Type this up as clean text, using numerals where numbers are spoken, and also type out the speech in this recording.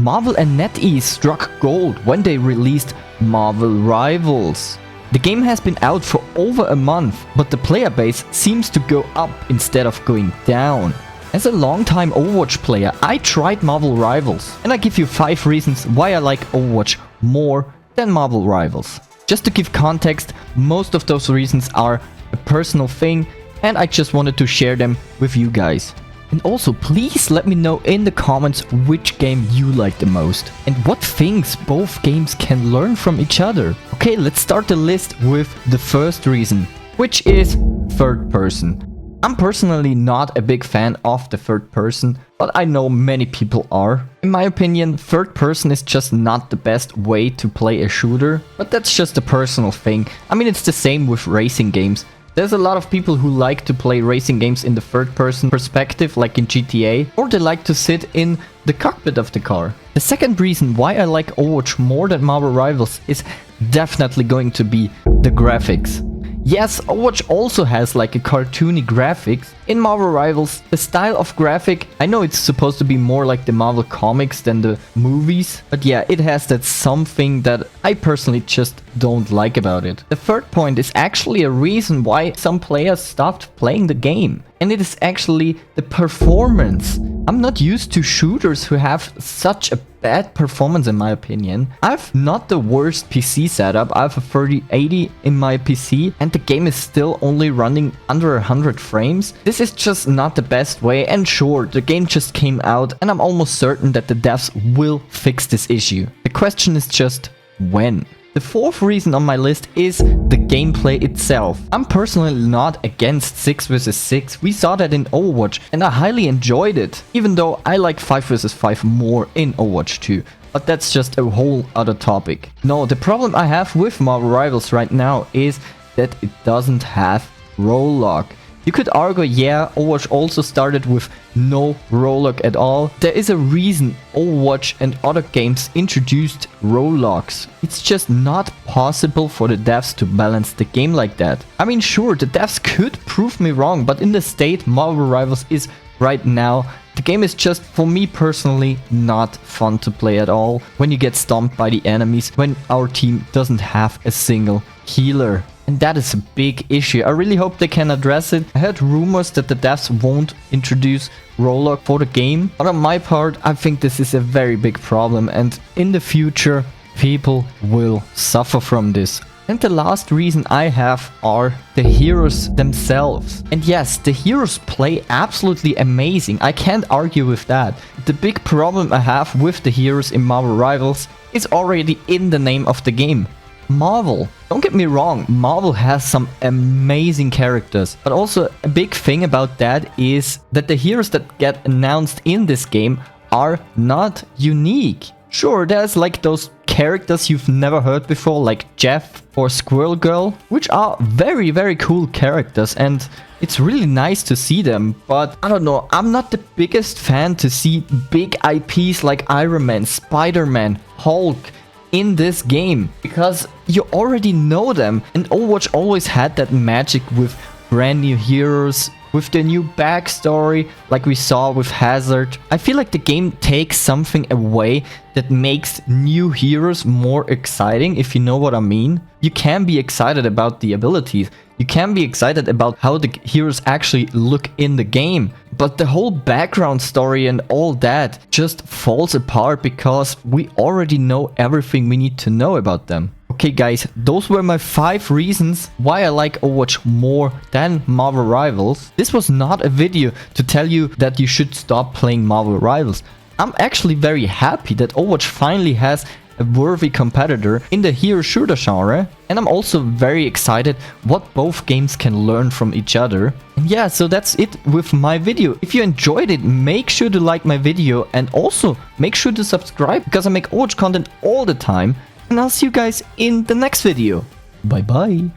Marvel and NetEase struck gold when they released Marvel Rivals. The game has been out for over a month, but the player base seems to go up instead of going down. As a long-time Overwatch player, I tried Marvel Rivals, and I give you 5 reasons why I like Overwatch more than Marvel Rivals. Just to give context, most of those reasons are a personal thing, and I just wanted to share them with you guys. And also, please let me know in the comments which game you like the most and what things both games can learn from each other. Okay, let's start the list with the first reason, which is third person. I'm personally not a big fan of the third person, but I know many people are. In my opinion, third person is just not the best way to play a shooter, but that's just a personal thing. I mean, it's the same with racing games. There's a lot of people who like to play racing games in the third-person perspective, like in GTA, or they like to sit in the cockpit of the car. The second reason why I like Overwatch more than Marvel Rivals is definitely going to be the graphics. Yes, Overwatch also has like a cartoony graphics. In Marvel Rivals, the style of graphic, I know it's supposed to be more like the Marvel comics than the movies, but yeah, it has that something that I personally just don't like about it. The third point is actually a reason why some players stopped playing the game, and it is actually the performance. I'm not used to shooters who have such a bad performance in my opinion. I've not the worst PC setup. I have a 3080 in my PC and the game is still only running under 100 frames. This is just not the best way, and sure, the game just came out and I'm almost certain that the devs will fix this issue. The question is just when. The fourth reason on my list is the gameplay itself. I'm personally not against 6 vs 6. We saw that in Overwatch and I highly enjoyed it, even though I like 5 vs 5 more in Overwatch 2. But that's just a whole other topic. No, the problem I have with Marvel Rivals right now is that it doesn't have role lock. You could argue, yeah, Overwatch also started with no role lock at all. There is a reason Overwatch and other games introduced role locks. It's just not possible for the devs to balance the game like that. I mean, sure, the devs could prove me wrong, but in the state Marvel Rivals is right now, the game is just, for me personally, not fun to play at all. When you get stomped by the enemies, when our team doesn't have a single healer. And that is a big issue. I really hope they can address it. I heard rumors that the devs won't introduce role lock for the game. But on my part, I think this is a very big problem. And in the future, people will suffer from this. And the last reason I have are the heroes themselves. And yes, the heroes play absolutely amazing. I can't argue with that. The big problem I have with the heroes in Marvel Rivals is already in the name of the game. Marvel. Don't get me wrong, Marvel has some amazing characters, but also a big thing about that is that the heroes that get announced in this game are not unique. Sure, there's like those characters you've never heard before, like Jeff or Squirrel Girl, which are very, very cool characters, and it's really nice to see them, but I don't know, I'm not the biggest fan to see big IPs like Iron Man, Spider-Man, Hulk in this game, because you already know them, and Overwatch always had that magic with brand new heroes, with the new backstory like we saw with Hazard. I feel like the game takes something away that makes new heroes more exciting, if you know what I mean. You can be excited about the abilities, you can be excited about how the heroes actually look in the game, but the whole background story and all that just falls apart because we already know everything we need to know about them. Okay guys, those were my 5 reasons why I like Overwatch more than Marvel Rivals. This was not a video to tell you that you should stop playing Marvel Rivals. I'm actually very happy that Overwatch finally has a worthy competitor in the hero shooter genre, and I'm also very excited what both games can learn from each other. And yeah, so that's it with my video. If you enjoyed it, make sure to like my video and also make sure to subscribe, because I make Overwatch content all the time. And I'll see you guys in the next video. Bye bye.